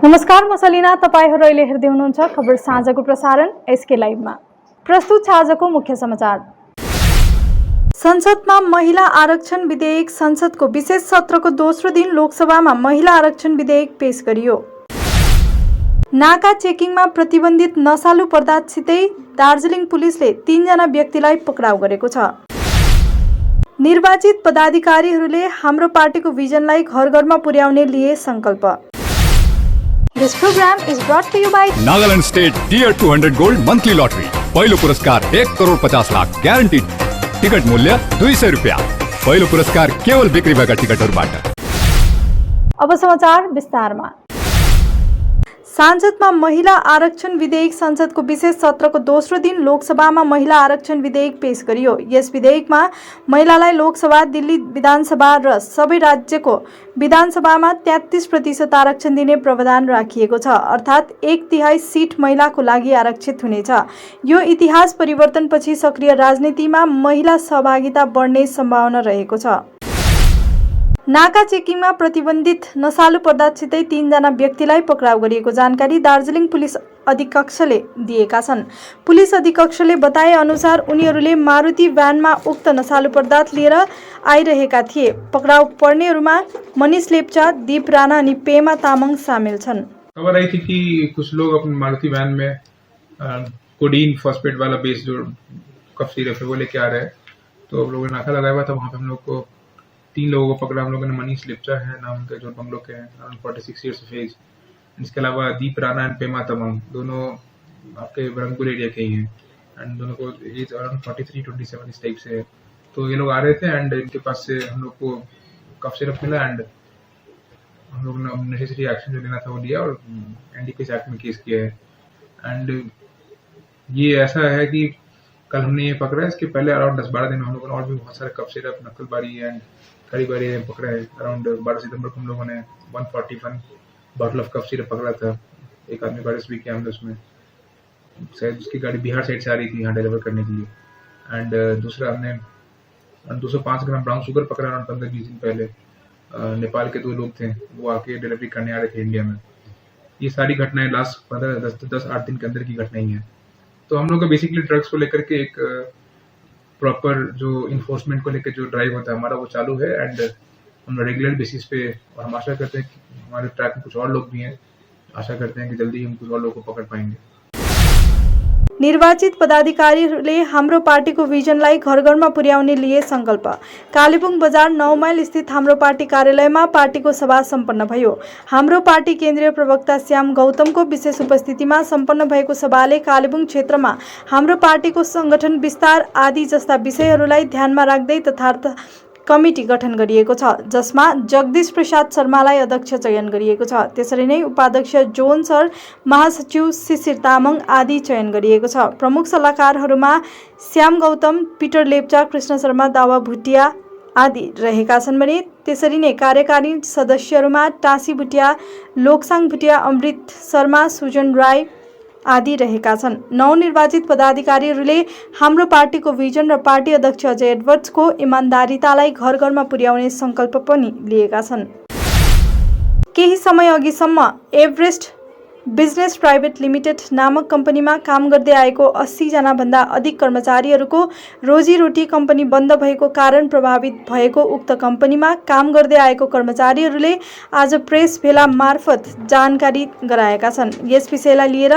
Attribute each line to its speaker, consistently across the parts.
Speaker 1: नमस्कार, म सलिना। तपाईहरु अहिले हेर्दै हुनुहुन्छ खबर साँझको प्रसारण एसके लाइभमा। प्रस्तुत छ आजको मुख्य समाचार। संसदमा महिला आरक्षण विधेयक। संसदको विशेष सत्रको दोस्रो दिन लोकसभामा महिला आरक्षण विधेयक पेश गरियो। नाका चेकिङमा प्रतिबन्धित नशालु पदार्थसितै दार्जिलिङ पुलिसले 3 जना व्यक्तिलाई पक्राउ गरेको छ। निर्वाचित पदाधिकारीहरूले हाम्रो पार्टीको भिजनलाई घर-घरमा पुर्याउने लिए संकल्प। This program is brought to you by
Speaker 2: Nagaland State Tier 200 Gold Monthly Lottery। पहिलो पुरस्कार 1 करोड 50 लाख ग्यारेन्टीड। टिकट मूल्य 200 रुपैयाँ। पहिलो पुरस्कार केवल बिक्री भएका टिकटहरूबाट।
Speaker 1: अब समाचार विस्तारमा। संसदमा महिला आरक्षण विधेयक। संसदको विशेष सत्रको दोस्रो दिन लोकसभामा महिला आरक्षण विधेयक पेश गरियो। यस विधेयकमा महिलालाई लोकसभा, दिल्ली विधानसभा र सबै राज्यको विधानसभामा 33% आरक्षण दिने प्रावधान राखिएको छ। अर्थात् 1/3 सिट महिलाको लागि आरक्षित हुनेछ। यो इतिहास परिवर्तनपछि सक्रिय राजनीतिमा महिला सहभागिता बढ्ने सम्भावना रहेको छ। नाका चेकिङमा प्रतिबन्धित नशालु पदार्थसितै 3 जना व्यक्तिलाई पक्राउ गरिएको जानकारी दार्जिलिङ पुलिस अधीक्षकले दिएका छन्। पुलिस अधीक्षकले बताए अनुसार उनीहरूले मारुति भ्यानमा उक्त नशालु पदार्थ लिएर आइरहेका थिए। पक्राउ पर्नेहरूमा मनीष लेप्चा, दीप राणा अनि पेमा तामाङ सामेल छन्।
Speaker 3: खबर आई थी कि कुछ लोग अपनी मारुति वैन में कोडीन फॉस्फेट वाला बेस जो कफ सिरप है वो लेके आ रहे हैं। तो लोगों ने नाका लगाया हुआ था। वहाँ पे हम लोग को 3 लोगों को पकड़ा। हम लोगों ने मनीष लिप्चा है नाम उनका, जो बंगलो के हैं, अराउंड 46 ईयर्स ऑफ एज। इसके अलावा दीप राणा एंड पेमा तमांग, दोनों आपके ब्रह्मपुर एरिया के ही हैं एंड दोनों को एज अराउंड 43-27 इस टाइप से है। तो ये लोग आ रहे थे एंड इनके पास से हम लोग को कफ सिरप मिला एंड हम लोग ने नेसेसरी एक्शन जो लेना था वो लिया और एनडीपीएस एक्ट में केस किया है। एंड ये ऐसा है कि कल हमने ये पकड़ा है, इसके पहले अराउंड 10-12 दिन में हम लोगों ने और भी बहुत सारे कफ सिरप, नकलबारी एंड कई बार ये पकड़ा है। अराउंड 12 सितंबर को हम लोगों ने 141 बॉटल ऑफ कफ सिरप पकड़ा था। एक आदमी का अरेस्ट भी किया हमने उसमें, शायद उसकी गाड़ी बिहार साइड से आ रही थी यहाँ डिलीवर करने के लिए। एंड दूसरा हमने 205 ग्राम ब्राउन शुगर पकड़ा अराउंड 15-20 दिन पहले। नेपाल के 2 लोग थे, वो आके डिलीवरी करने आ रहे थे इंडिया में। ये सारी घटनाएं लास्ट 10-8 दिन के अंदर की घटनाएं हैं। तो हम लोग का बेसिकली ड्रग्स को लेकर के एक प्रॉपर जो इन्फोर्समेंट को लेकर जो ड्राइव होता है हमारा वो चालू है एंड हम रेगुलर बेसिस पे, और हम आशा करते हैं कि हमारे ट्रैक में कुछ और लोग भी हैं। आशा करते हैं कि जल्दी हम कुछ और लोगों को पकड़ पाएंगे।
Speaker 1: निर्वाचित पदाधिकारीहरूले हाम्रो पार्टीको भिजनलाई घर-घरमा पुर्याउने लिए संकल्प। कालेबुङ बजार 9 माइल स्थित हाम्रो पार्टी कार्यालयमा पार्टीको सभा सम्पन्न भयो। हाम्रो पार्टी केन्द्रीय प्रवक्ता श्याम गौतमको विशेष उपस्थितिमा सम्पन्न भएको सभाले कालेबुङ क्षेत्रमा हाम्रो पार्टीको संगठन विस्तार आदि जस्ता विषयहरूलाई ध्यानमा राख्दै तथार्थ कमिटी गठन गरिएको छ, जसमा जगदीश प्रसाद शर्मालाई अध्यक्ष चयन गरिएको छ। त्यसरी नै उपाध्यक्ष जोन सर, महासचिव शिशिर तामाङ आदि चयन गरिएको छ। प्रमुख सल्लाहकारहरूमा श्याम गौतम, पीटर लेप्चा, कृष्ण शर्मा, दावा भुटिया आदि रहेका छन् भने त्यसरी नै कार्यकारी सदस्यहरूमा टासी भुटिया, लोकसाङ भुटिया, अमृत शर्मा, सुजन राई आदि रहेका छन्। नवनिर्वाचित पदाधिकारीहरूले हाम्रो पार्टीको भिजन र पार्टी अध्यक्ष अजय एडवर्ड्सको इमान्दारितालाई घर-घरमा पुर्याउने संकल्प पनि लिएका छन्। केही समय अघिसम्म एभरेस्ट बिजनेस प्राइभेट लिमिटेड नामक कम्पनीमा काम गर्दै आएको 80 जना भन्दा अधिक कर्मचारीहरूको रोजीरोटी कम्पनी बन्द भएको कारण प्रभावित भएको उक्त कम्पनीमा काम गर्दै आएको कर्मचारीहरूले आज प्रेस भेला मार्फत जानकारी गराएका छन्। यस विषयलाई लिएर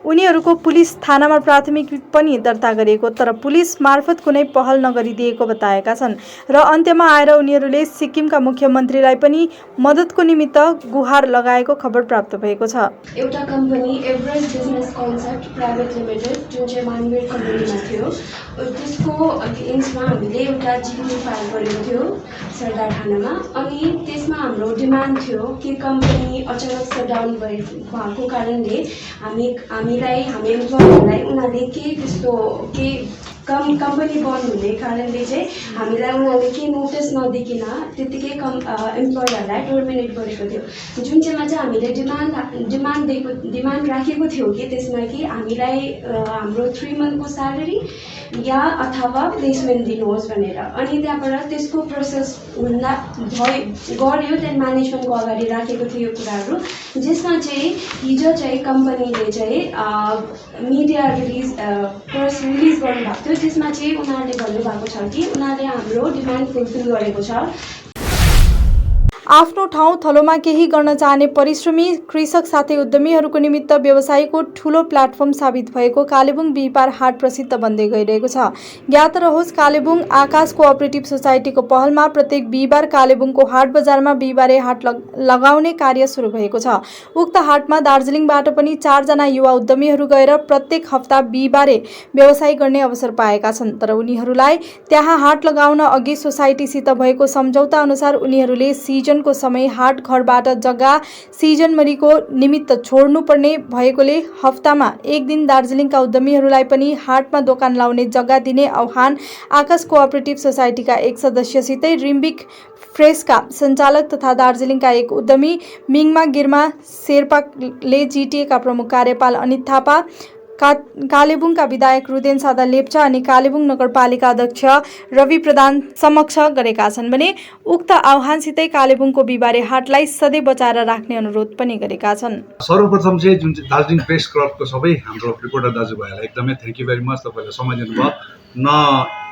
Speaker 1: उनीहरूको पुलिस थानामा प्राथमिक पनि दर्ता गरिएको, तर पुलिस मार्फत कुनै पहल नगरिदिएको बताएका छन् र अन्त्यमा आएर उनीहरूले सिक्किमका मुख्यमन्त्रीलाई पनि मद्दतको निमित्त गुहार लगाएको खबर प्राप्त भएको छ।
Speaker 4: एउटा company Everest business concept private limited जुन चाहिँ मानवीय कम्पनीमा थियो, त्यसको अगेन्स्टमा हामीले एउटा जिडी फाइल गरेको थियो सरदार थानामा। अनि त्यसमा हाम्रो डिमान्ड थियो कि कम्पनी अचानक सटडाउन भएको कारणले हामी एम्प्लोयीहरूलाई उनीहरूले के त्यस्तो के कम्पनी बन्द हुने कारणले चाहिँ हामीलाई उनीहरूले केही नोटिस नदिकिन त्यतिकै इम्प्लोयरहरूलाई टर्मिनेट गरेको थियो, जुन चाहिँमा चाहिँ हामीले डिमान्ड राखेको थियो कि त्यसमा कि हामीलाई हाम्रो 3 मन्थको स्यालेरी या अथवा प्लेसमेन्ट दिनुहोस् भनेर। अनि त्यहाँबाट त्यसको प्रोसेस गऱ्यो, त्यहाँदेखि म्यानेजमेन्टको अगाडि राखेको थियो यो कुराहरू, जसमा चाहिँ हिजो चाहिँ कम्पनीले चाहिँ मिडिया प्रेस रिलिज गर्नुभएको थियो, त्यसमा चाहिँ उनीहरूले भन्नुभएको छ कि उनीहरूले हाम्रो डिमान्ड फुलफिल गरेको छ।
Speaker 1: आफ्नो ठाउँ थलोमा केही गर्न चाहने परिश्रमी कृषक साथै उद्यमीहरूको निमित्त व्यवसायको ठूलो प्लेटफर्म साबित भएको कालेबुङ बिहिबार हाट प्रसिद्ध बन्दै गइरहेको छ। ज्ञात रहोस्, कालेबुङ आकाश कोअपरेटिभ सोसाइटीको पहलमा प्रत्येक बिहिबार कालेबुङको हाट बजारमा बिहिबारे हाट लगाउने कार्य सुरु भएको छ। उक्त हाटमा दार्जिलिङबाट पनि 4 जना युवा उद्यमीहरू गएर प्रत्येक हप्ता बिहिबारे व्यवसाय गर्ने अवसर पाएका छन्। तर उनीहरूलाई त्यहाँ हाट लगाउन अघि सोसाइटीसित भएको सम्झौता अनुसार उनीहरूले सिजनको समय हाट घरबाट जग्गा सिजनमरीको निमित्त छोड्नुपर्ने भएकोले हप्तामा एक दिन दार्जिलिङका उद्यमीहरूलाई पनि हाटमा दोकान लाउने जग्गा दिने आह्वान आकाश कोअपरेटिभ सोसाइटीका एक सदस्यसितै रिम्बिक फ्रेसका सञ्चालक तथा दार्जिलिङका एक उद्यमी मिङमा गिरमा शेर्पाले जिटिएका प्रमुख कार्यपाल अनित थापा, कालेबुङका विधायक रुदेन सादा लेप्चा अनि कालेबुङ नगरपालिका अध्यक्ष रवि प्रधान समक्ष गरेका छन् भने उक्त आह्वानसितै कालेबुङको बिहिबारे हाटलाई सधैँ बचाएर राख्ने अनुरोध पनि गरेका छन्।
Speaker 5: सर्वप्रथम चाहिँ जुन चाहिँ दार्जिलिङ प्रेस क्लबको सबै हाम्रो रिपोर्टर दाजुभाइहरूलाई एकदमै थ्याङ्क यू भेरी मच, तपाईँहरूले समय दिनुभयो, न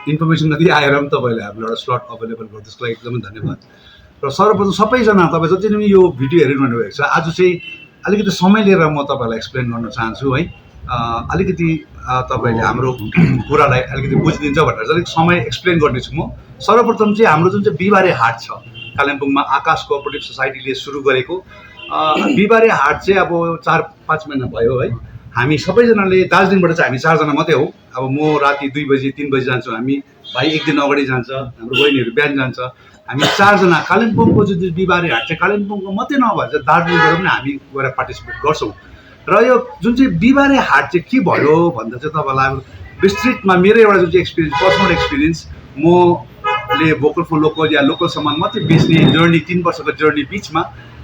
Speaker 5: इन्फर्मेसन नदिई आएर पनि तपाईँहरूले हाम्रो एउटा स्लट अभाइलेबल भयो, त्यसको लागि एकदमै धन्यवाद। र सर्वप्रथम सबैजना तपाईँ जति पनि यो भिडियो हेरिरहनु भएको छ, आज चाहिँ अलिकति समय लिएर म तपाईँहरूलाई एक्सप्लेन गर्न चाहन्छु है। अलिकति तपाईँले हाम्रो कुरालाई अलिकति बुझिदिन्छ भनेर चाहिँ समय एक्सप्लेन गर्नेछु म। सर्वप्रथम चाहिँ हाम्रो जुन चाहिँ बिहिबारे हाट छ कालिम्पोङमा आकाश कोअपरेटिभ सोसाइटीले सुरु गरेको बिहिबारे हाट चाहिँ अब 4-5 महिना भयो है। हामी सबैजनाले दार्जिलिङबाट चाहिँ हामी 4 जना मात्रै हो। अब म राति 2 बजी 3 बजी जान्छु, हामी भाइ एक दिन अगाडि जान्छ, हाम्रो बहिनीहरू बिहान जान्छ, हामी 4 जना। कालिम्पोङको जुन चाहिँ बिहिबारे हाट चाहिँ कालिम्पोङको मात्रै नभएर चाहिँ दार्जिलिङबाट पनि हामी गएर पार्टिसिपेट गर्छौँ। र यो जुन चाहिँ बिहिबारे हाट चाहिँ के भयो भन्दा चाहिँ तपाईँलाई विस्तृतमा मेरो एउटा जुन चाहिँ एक्सपिरियन्स, पर्सनल एक्सपिरियन्स, मले भोकल फर लोकल या लोकल सामान मात्रै बेच्ने जर्नी 3 वर्षको जर्नी बिचमा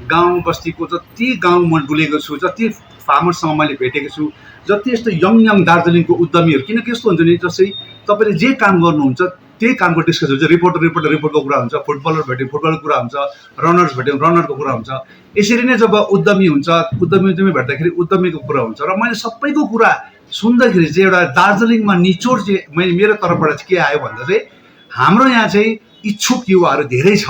Speaker 5: गाउँ बस्तीको जति गाउँ म डुलेको छु, जति फार्मरसँग मैले भेटेको छु, जति यस्तो यङ दार्जिलिङको उद्यमीहरू, किनकि यस्तो हुन्छ नि जस्तै तपाईँले जे काम गर्नुहुन्छ त्यही कामको डिस्कस हुन्छ, रिपोर्टरको कुरा हुन्छ, फुटबलर भेट्यो फुटबलको कुरा हुन्छ, रनर्स भेट्यो रनरको कुरा हुन्छ। यसरी नै जब उद्यमी हुन्छ, उद्यमी भेट्दाखेरि उद्यमीको कुरा हुन्छ। र मैले सबैको कुरा सुन्दाखेरि चाहिँ एउटा दार्जिलिङमा निचोड चाहिँ मेरो तर्फबाट चाहिँ के आयो भन्दा चाहिँ हाम्रो यहाँ चाहिँ इच्छुक युवाहरू धेरै छ।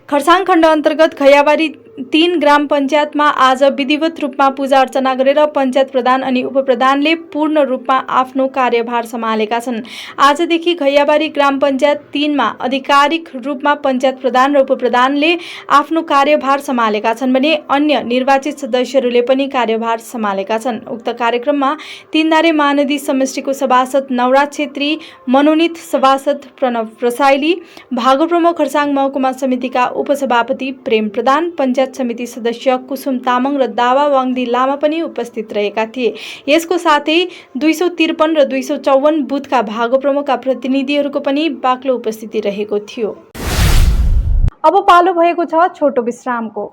Speaker 1: खरसाङ खण्ड अन्तर्गत खैयाबारी 3 ग्राम पञ्चायतमा आज विधिवत रूपमा पूजा अर्चना गरेर पञ्चायत प्रधान अनि उपप्रधानले पूर्ण रूपमा आफ्नो कार्यभार सम्हालेका छन्। आजदेखि खैयाबारी ग्राम पञ्चायत 3 मा आधिकारिक रूपमा पञ्चायत प्रधान र उपप्रधानले आफ्नो कार्यभार सम्हालेका छन् भने अन्य निर्वाचित सदस्यहरूले पनि कार्यभार सम्हालेका छन्। उक्त कार्यक्रममा तीनधारे महानदी समष्टिको सभासद नवराज छेत्री, मनोनित सभासद प्रणव रसाइली, भागो प्रमुख खरसाङ महकुमा समितिका उपसभापति प्रेम प्रधान, पञ्चायत समिति सदस्य कुसुम तामाङ र दावा वाङदी लामा पनि उपस्थित रहेका थिए। यसको साथै 253 र 254 बुथका भागो प्रमुखका प्रतिनिधिहरूको पनि बाक्लो उपस्थिति रहेको थियो। अब पालो भएको छ छोटो विश्रामको।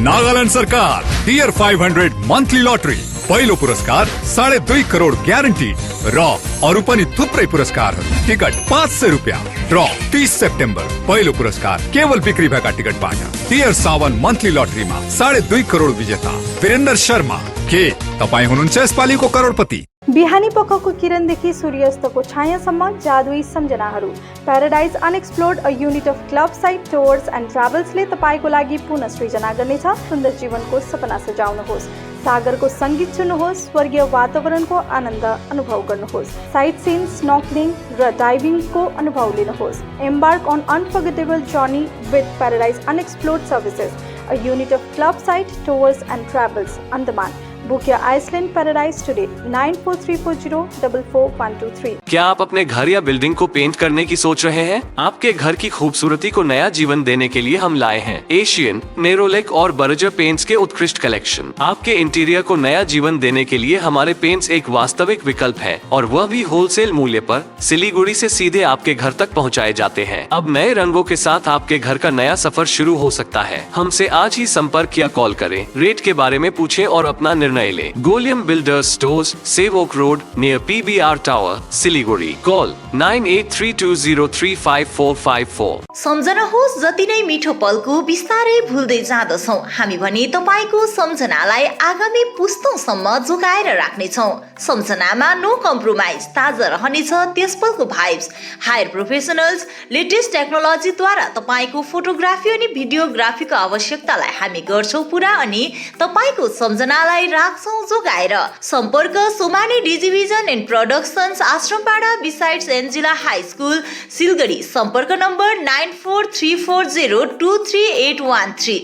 Speaker 2: नागालैंड सरकार टियर 500 मन्थली लटरी, पहिलो पुरस्कार 2.5 करोड ग्यारेन्टी र अरु पनि थुप्रै पुरस्कारहरू। टिकट 500 रुपियाँ। Draw 30 September. पहिलो पुरस्कार केवल बिक्री भएका टिकटबाट। टियर 7 मन्थली लटरीमा 2.5 करोड विजेता वीरेन्द्र शर्मा। के तपाईँ हुनुहुन्छ यसपालिको करोडपति?
Speaker 1: बिहानी पखको किरणदेखि सूर्यास्तको छायासम्म जादुई सम्झनाहरू। Paradise unexplored, a unit of club side tours and ट्राभल्सले तपाईँको लागि पुनः सृजना गर्नेछ। सुन्दर जीवनको सपना सजाउनुहोस्, सागरको सङ्गीत सुन्नुहोस्, स्वर्गीय वातावरणको आनन्द अनुभव गर्नुहोस्, साइट सीन, स्नॉर्कलिङ र डाइभिङको अनुभव लिनुहोस्। Embark on unforgettable journey with paradise unexplored services, a unit of club side tours and travels, Andaman. Book your Iceland paradise today. 9434044123.
Speaker 6: क्या आप अपने घर या बिल्डिंग को पेंट करने की सोच रहे हैं? आपके घर की खूबसूरती को नया जीवन देने के लिए हम लाए हैं एशियन, नेरोलेक और बर्जर पेंट्स के उत्कृष्ट कलेक्शन। आपके इंटीरियर को नया जीवन देने के लिए हमारे पेंट्स एक वास्तविक विकल्प है और वह भी होलसेल मूल्य पर सिलीगुड़ी से सीधे आपके घर तक पहुंचाए जाते हैं। अब नए रंगों के साथ आपके घर का नया सफर शुरू हो सकता है। हमसे आज ही संपर्क या कॉल करें। रेट के बारे में पूछें और अपना निर्णय लें। गोलियम builders stores, Sevoke road near PBR tower, Siliguri. Call 9832035454।
Speaker 7: सम्झनुहोस् जति नै मिठो पलको बिस्तारै भुल्दै जाँदछौँ हामी भने तपाईँको सम्झनालाई आगामी पुस्तौँसम्म जोगाएर राख्नेछौँ। सम्झनामा नो कम्प्रोमाइज, ताजा रहनेछ त्यस पलको भाइब्स। हायर प्रोफेसनल्स लेटेस्ट टेक्नोलोजीद्वारा तपाईँको फोटोग्राफी अनि भिडियोग्राफीको आवश्यकतालाई हामी गर्छौँ पुरा अनि तपाईँको सम्झनालाई राख्छौँ जोगाएर। सम्पर्क Somani digivision and productions, Ashrampara besides Angela high school, Siliguri. सम्पर्क number 9434023813।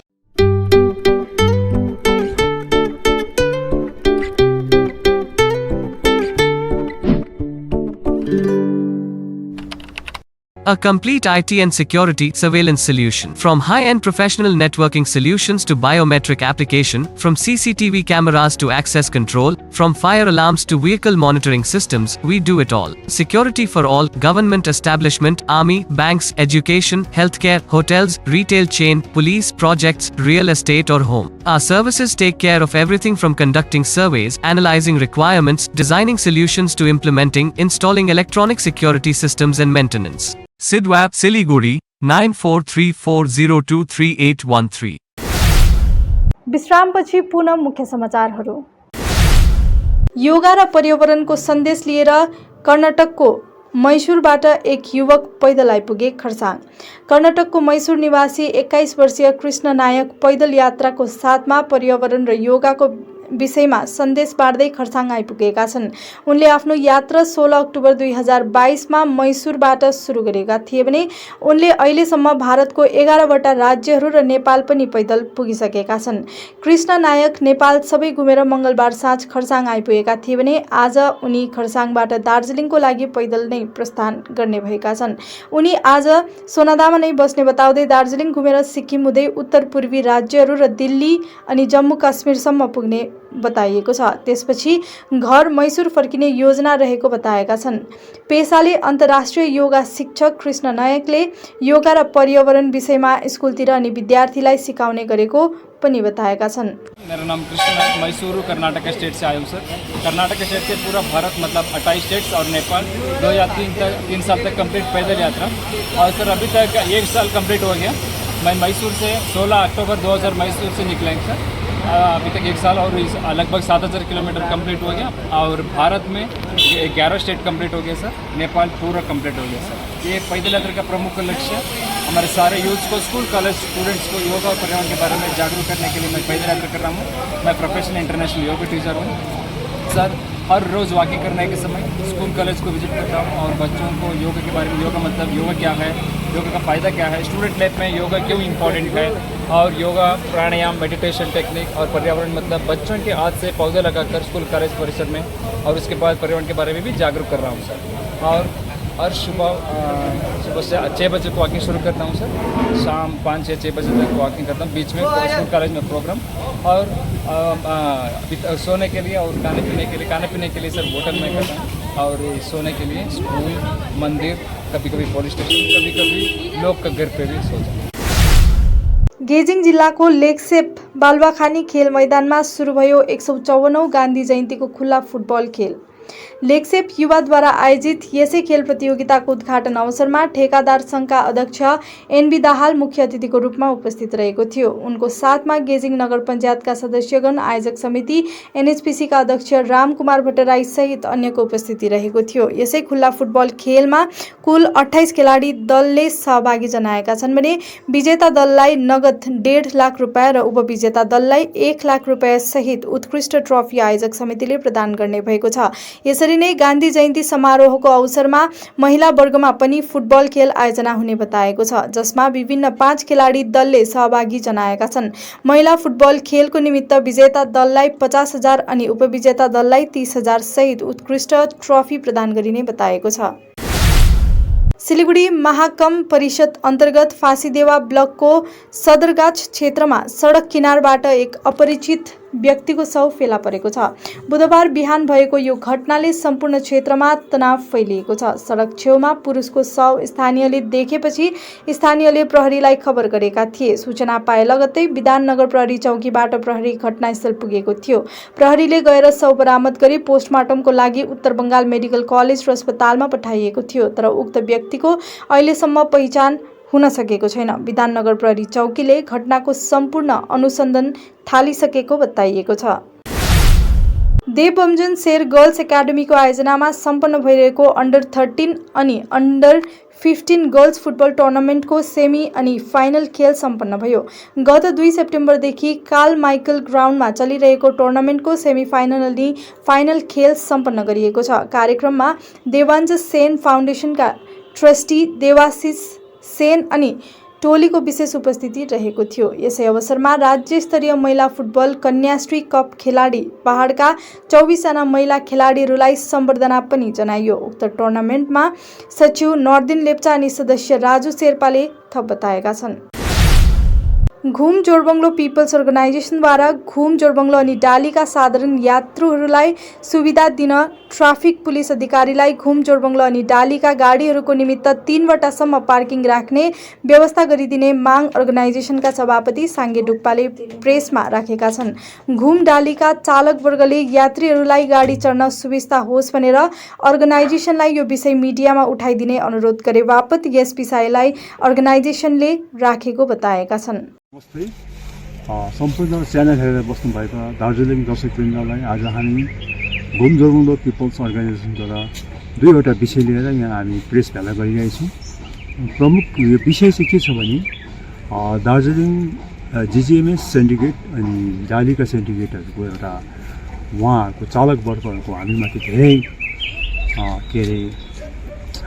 Speaker 6: A complete IT and security surveillance solution. From high-end professional networking solutions to biometric application, from CCTV cameras to access control, from fire alarms to vehicle monitoring systems, we do it all. Security for all, government establishment, army, banks, education, healthcare, hotels, retail chain, police, projects, real estate or home. Our services take care of everything from conducting surveys, analyzing requirements, designing solutions to implementing, installing electronic security systems and maintenance. Sidwap, Siliguri, 9434023813.
Speaker 1: विश्रामपछि पुनः मुख्य समाचारहरू। योगा र पर्यावरणको सन्देश लिएर कर्नाटकको मैसूरबाट एक युवक पैदल आइपुगे खरसाङ। कर्नाटकको मैसूर निवासी 21 वर्षीय कृष्ण नायक पैदल यात्राको साथमा पर्यावरण र योगाको विषयमा सन्देश बाँड्दै खरसाङ आइपुगेका छन्। उनले आफ्नो यात्रा 16 अक्टोबर 2022 मा मैसूरबाट सुरु गरेका थिए भने उनले अहिलेसम्म भारतको 11वटा राज्यहरू र नेपाल पनि पैदल पुगिसकेका छन्। कृष्ण नायक नेपाल सबै घुमेर मंगलबार साँझ खरसाङ आइपुगेका थिए भने आज उनी खरसाङबाट दार्जिलिङको लागि पैदल नै प्रस्थान गर्ने भएका छन्। उनी आज सोनादामा नै बस्ने बताउँदै दार्जिलिङ घुमेर सिक्किम हुँदै उत्तर पूर्वी राज्यहरू र दिल्ली अनि जम्मू काश्मीरसम्म पुग्ने बताइएको छ। त्यसपछि घर मैसूर फर्किने योजना रहेको बताएका छन्। पेशाले अन्तर्राष्ट्रिय योगा शिक्षक कृष्ण नायकले योगा र पर्यावरण विषयमा स्कुलतिर अनि विद्यार्थीलाई सिकाउने गरेको पनि बताएका छन्।
Speaker 8: मेरा नाम कृष्ण नायक, मैसूर कर्नाटक स्टेट से आया हूँ सर। कर्नाटक स्टेट से पूरा भारत मतलब 28 स्टेट्स और नेपाल 2 या 3 साल तक कंप्लीट पैदल यात्रा। और सर अभी तक 1 साल कंप्लीट हो गया। मैं मैसूर से 16 अक्टूबर 2000 मैसूर से निकलेंगे सर। अभी तक 1 साल और लगभग 7000 किलोमीटर कंप्लीट हो गया। और भारत में 11 स्टेट कंप्लीट हो गया सर। नेपाल पूरा कंप्लीट हो गया सर। ये पैदल यात्रा का प्रमुख लक्ष्य हमारे सारे यूथ को, स्कूल कॉलेज स्टूडेंट्स को योगा और पर्यावरण के बारे में जागरूक करने के लिए मैं पैदल यात्रा कर रहा हूँ। मैं प्रोफेशनल इंटरनेशनल योगा टीचर हूँ सर। हर रोज़ वॉकिंग करने के समय स्कूल कॉलेज को विजिट करता हूँ और बच्चों को योगा के बारे में, योगा मतलब योगा क्या है, योगा का फ़ायदा क्या है, स्टूडेंट लाइफ में योगा क्यों इम्पोर्टेंट है, और योगा, प्राणायाम, मेडिटेशन टेक्निक और पर्यावरण मतलब बच्चों के हाथ से पौधे लगाकर स्कूल कॉलेज परिसर में, और उसके बाद पर्यावरण के बारे में भी जागरूक कर रहा हूँ सर। और सुबह से 6 बजे को वॉकिंग शुरू करता हूँ सर। शाम 5 या 6 बजे तक वॉकिंग करता हूँ। बीच में स्कूल कॉलेज में प्रोग्राम और सोने के लिए और खाने पीने के लिए सर होटल में करता हूँ। और सोने के लिए स्कूल, मंदिर, कभी कभी पुलिस स्टेशन, कभी कभी लोग का घर पे भी सो जाते।
Speaker 1: गेजिङ जिल्लाको लेकसेप बालुवाखानी खेल मैदानमा सुरु भयो 154औं गान्धी जयन्तीको खुल्ला फुटबल खेल। लेकसेप युवाद्वारा आयोजित यसै खेल प्रतियोगिताको उद्घाटन अवसरमा ठेकादार संघका अध्यक्ष एनबी दाहाल मुख्य अतिथिको रूपमा उपस्थित रहेको थियो। उनको साथमा गेजिङ नगर पञ्चायतका सदस्यगण, आयोजक समिति, एनएचपीसीका अध्यक्ष रामकुमार भट्टराई सहित अन्यको उपस्थिति रहेको थियो। यसै खुल्ला फुटबल खेलमा कुल 28 खेलाडी दलले सहभागी जनाएका छन् भने विजेता दललाई नगद 1.5 लाख रुपैयाँ र उपविजेता दललाई 1 लाख रुपैयाँ सहित उत्कृष्ट ट्रफी आयोजक समितिले प्रदान गर्ने भएको छ। यसरी नै गान्धी जयन्ती समारोहको अवसरमा महिला वर्गमा पनि फुटबल खेल आयोजना हुने बताएको छ, जसमा विभिन्न 5 खेलाडी दलले सहभागी जनाएका छन्। महिला फुटबल खेलको निमित्त विजेता दललाई 50,000 अनि उपविजेता दललाई 30,000 सहित उत्कृष्ट ट्रफी प्रदान गरिने बताएको छ। सिलिगुडी महाकम परिषद अन्तर्गत फाँसीदेवा ब्लकको सदरगाछ क्षेत्रमा सडक किनारबाट एक अपरिचित व्यक्तिको शव फेला परेको छ। बुधबार बिहान भएको यो घटनाले सम्पूर्ण क्षेत्रमा तनाव फैलिएको छ। सडक छेउमा पुरुषको शव स्थानीयले देखेपछि स्थानीयले प्रहरीलाई खबर गरेका थिए। सूचना पाए लगत्तै विधाननगर प्रहरी चौकीबाट प्रहरी घटनास्थल पुगेको थियो। प्रहरीले गएर शव बरामद गरी पोस्टमार्टमको लागि उत्तर बंगाल मेडिकल कलेज र अस्पतालमा पठाइएको थियो, तर उक्त व्यक्तिको अहिलेसम्म पहिचान हुन सकेको छैन। विधाननगर प्रहरी चौकीले घटनाको सम्पूर्ण अनुसन्धान थालिसकेको बताइएको छ। देवबमजन शेर गर्ल्स एकाडेमीको आयोजनामा सम्पन्न भइरहेको अन्डर 13 अनि अन्डर 15 गर्ल्स फुटबल टुर्नामेन्टको सेमी अनि फाइनल खेल सम्पन्न भयो। गत 2 सेप्टेम्बरदेखि कार्ल माइकल ग्राउन्डमा चलिरहेको टुर्नामेन्टको सेमी फाइनल अनि फाइनल खेल सम्पन्न गरिएको छ। कार्यक्रममा देवाञ्ज सेन फाउन्डेसनका ट्रस्टी देवाशिष सेन अनि टोलीको विशेष उपस्थिति रहेको थियो। यसै अवसरमा राज्य स्तरीय महिला फुटबल कन्याश्री कप खेलाडी पहाडका 24 जना महिला खेलाडीहरूलाई सम्बर्धना पनि जनाइयो। उक्त टुर्नामेन्टमा सचिव नर्दिन लेप्चा अनि सदस्य राजु शेर्पाले थप बताएका छन्। घुम जोरबङ्गलो पिपल्स अर्गनाइजेसनद्वारा घुम जोरबङ्गलो अनि डालीका साधारण यात्रुहरूलाई सुविधा दिन ट्राफिक पुलिस अधिकारीलाई घुम जोरबङ्गलो अनि डालीका गाडीहरूको निमित्त 3 वटासम्म पार्किङ राख्ने व्यवस्था गरिदिने माग अर्गनाइजेसनका सभापति साङ्गे डुक्पाले प्रेसमा राखेका छन्। घुम डालीका चालकवर्गले यात्रीहरूलाई गाडी चढ्न सुविस्ता होस् भनेर अर्गनाइजेसनलाई यो विषय मिडियामा उठाइदिने अनुरोध गरे बापत यस विषयलाई अर्गनाइजेसनले राखेको बताएका छन्।
Speaker 9: सम्पूर्ण च्यानल हेरेर बस्नुभएका दार्जिलिङ दर्शकवृन्दलाई आज हामी घुम जोरबङ्गलो पिपल्स अर्गनाइजेसनद्वारा 2वटा विषय लिएर यहाँ हामी प्रेस भेला गरिरहेका छौँ। प्रमुख यो विषय चाहिँ के छ भने दार्जिलिङ जिजिएमएस सिन्डिकेट अनि डालीका सिन्डिकेटहरूको एउटा उहाँहरूको चालकवर्गहरूको हामीमाथि धेरै के अरे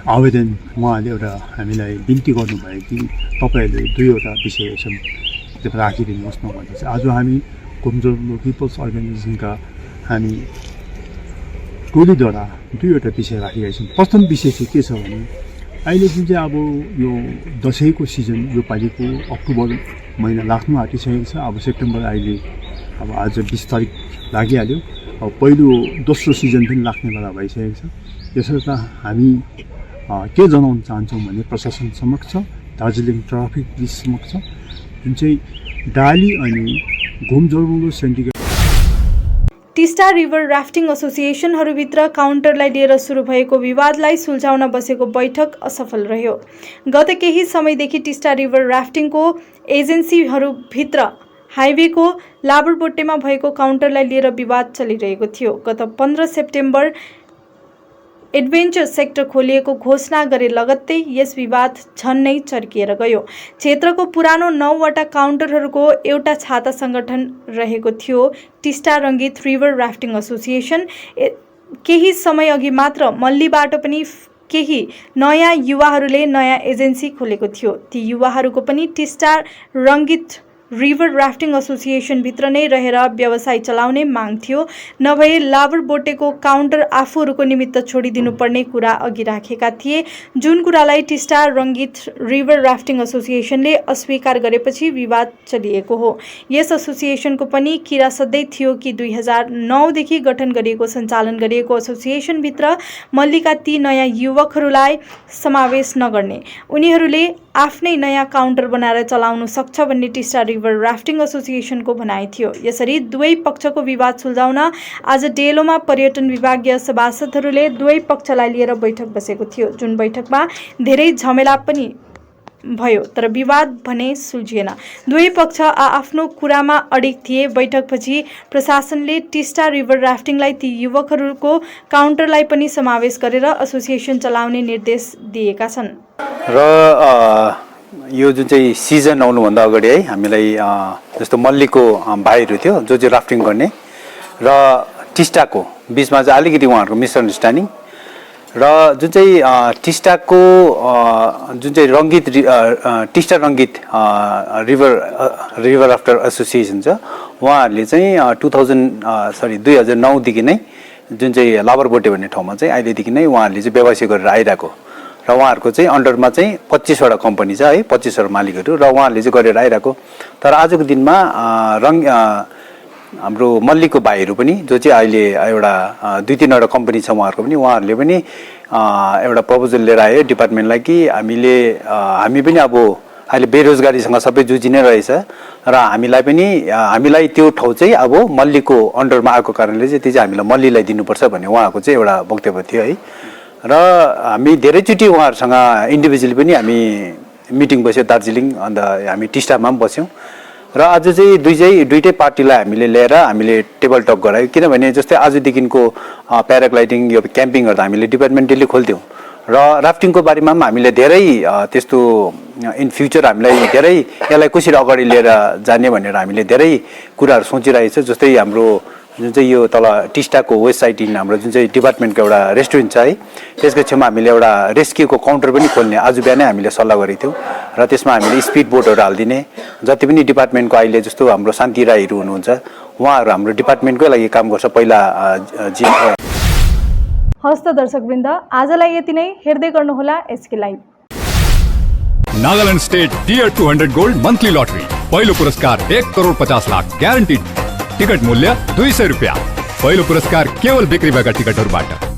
Speaker 9: आवेदन उहाँहरूले एउटा हामीलाई बिन्ती गर्नुभयो कि तपाईँहरूले 2वटा विषय राखिदिनुहोस् न भन्ने चाहिँ आज हामी घुम जोरबङ्गलो पिपल्स अर्गनाइजेसनका हामी टोलीद्वारा 2वटा विषय राखिरहेका छौँ। प्रथम विषय चाहिँ के छ भने अहिले जुन चाहिँ अब यो दसैँको सिजन यो पालिको अक्टोबर महिना लाग्नु आँटिसकेको छ। अब सेप्टेम्बर अहिले अब आज 20 तारिक लागिहाल्यो। अब पहिलो दोस्रो सिजन पनि लाग्ने बेला भइसकेको छ। यसर्थ हामी के जनाउन चाहन्छौँ भने प्रशासन समक्ष दार्जिलिङ ट्राफिक पुलिस समक्ष जुन चाहिँ डाली अनि घुम Jorebunglow syndicate
Speaker 1: Teesta river rafting एसोसिएसनहरूभित्र काउन्टरलाई लिएर सुरु भएको विवादलाई सुल्झाउन बसेको बैठक असफल रह्यो। गत केही समयदेखि टिस्टा रिभर राफ्टिङको एजेन्सीहरूभित्र हाइवेको लाबरबोटेमा भएको काउन्टरलाई लिएर विवाद चलिरहेको थियो। गत 15 सेप्टेम्बर एडभेन्चर सेक्टर खोलिएको घोषणा गरे लगत्तै यस विवाद झन्नै चर्किएर गयो। क्षेत्रको पुरानो 9वटा काउन्टरहरूको एउटा छाता सङ्गठन रहेको थियो Teesta Rangit river rafting association. केही समय अघि मात्र मल्लीबाट पनि केही नयाँ युवाहरूले नयाँ एजेन्सी खोलेको थियो। ती युवाहरूको पनि टिस्टा रङ्गित रिभर राफ्टिङ एसोसिएसनभित्र नै रहेर व्यवसाय चलाउने माग थियो। नभए लाबरबोटेको काउन्टर आफूहरूको निमित्त छोडिदिनुपर्ने कुरा अघि राखेका थिए, जुन कुरालाई टिस्टा रङ्गित रिभर राफ्टिङ एसोसिएसनले अस्वीकार गरेपछि विवाद चलिएको हो। यस एसोसिएसनको पनि किरा सधैँ थियो कि 2009देखि गठन गरिएको सञ्चालन गरिएको एसोसिएसनभित्र मल्लीका ती नयाँ युवकहरूलाई समावेश नगर्ने, उनीहरूले आफ्नै नयाँ काउन्टर बनाएर चलाउन सक्छ भन्ने टिस्टा रिभर राफ्टिङ एसोसिएसनको भनाइ थियो। यसरी दुवै पक्षको विवाद सुल्झाउन आज डेलोमा पर्यटन विभागीय सभासदहरूले दुवै पक्षलाई लिएर बैठक बसेको थियो, जुन बैठकमा धेरै झमेला पनि भयो, तर विवाद भने सुल्झिएन। दुवै पक्ष आफ्नो कुरामा अडिग थिए। बैठकपछि प्रशासनले टिस्टा रिभर राफ्टिङलाई ती युवकहरूको काउन्टरलाई पनि समावेश गरेर एसोसिएसन चलाउने निर्देश दिएका छन्।
Speaker 10: र यो जुन चाहिँ सिजन आउनुभन्दा अगाडि है हामीलाई जस्तो मल्लीको भाइहरू थियो जो चाहिँ राफ्टिङ गर्ने र टिस्टाको बिचमा चाहिँ अलिकति उहाँहरूको मिसअन्डरस्ट्यान्डिङ र जुन चाहिँ टिस्टाको जुन चाहिँ Teesta Rangeet river after association छ उहाँहरूले चाहिँ 2009देखि नै जुन चाहिँ लाबरबोटे भन्ने ठाउँमा चाहिँ अहिलेदेखि नै उहाँहरूले चाहिँ व्यवसाय गरेर आइरहेको र उहाँहरूको चाहिँ अन्डरमा चाहिँ 25वटा कम्पनी छ है 25वटा मालिकहरू र उहाँहरूले चाहिँ गरेर आइरहेको तर आजको दिनमा हाम्रो मल्लीको भाइहरू पनि जो चाहिँ अहिले एउटा 2-3वटा कम्पनी छ उहाँहरूको पनि उहाँहरूले पनि एउटा प्रपोजल लिएर आयो डिपार्टमेन्टलाई कि हामी पनि अब अहिले बेरोजगारीसँग सबै जुझिनै रहेछ र हामीलाई त्यो ठाउँ चाहिँ अब मल्लीको अन्डरमा आएको कारणले चाहिँ त्यो चाहिँ हामीलाई मल्लीलाई दिनुपर्छ भन्ने उहाँको चाहिँ एउटा वक्तव्य थियो है र हामी धेरैचोटि उहाँहरूसँग इन्डिभिजुअली पनि हामी मिटिङ बस्यो दार्जिलिङ अन्त हामी टिस्टामा पनि बस्यौँ र आज चाहिँ दुईटै पार्टीलाई हामीले लिएर हामीले टेबल टक गरायौँ किनभने जस्तै आजदेखिको प्याराग्लाइडिङ यो क्याम्पिङहरू त हामीले डिपार्टमेन्टली खोल्थ्यौँ र राफ्टिङको बारेमा पनि हामीले धेरै त्यस्तो इन फ्युचर हामीलाई धेरै यसलाई कसरी अगाडि लिएर जाने भनेर हामीले धेरै कुराहरू सोचिरहेको छ जस्तै हाम्रो जुन चाहिँ यो तल टिस्टाको वेस्ट साइड हाम्रो जुन चाहिँ डिपार्टमेन्टको एउटा रेस्टुरेन्ट छ है त्यसको छेउमा हामीले एउटा रेस्क्युको काउन्टर पनि खोल्ने आज बिहानै हामीले सल्लाह गरेको थियौँ र त्यसमा हामीले स्पिड बोटहरू हालिदिने जति पनि डिपार्टमेन्टको अहिले जस्तो हाम्रो शान्ति राईहरू हुनुहुन्छ उहाँहरू हाम्रो डिपार्टमेन्टकै लागि काम गर्छ पहिला
Speaker 1: हस्त दर्शकवृन्द आजलाई यति नै हेर्दै गर्नुहोला SK live
Speaker 2: Nagaland state dear 200 gold monthly lottery पहिलो पुरस्कार 1,50,00,000 ग्यारेन्टीड टिकट मूल्य 200 रुपैयाँ पहिलो पुरस्कार केवल बिक्री भएका टिकटहरूबाट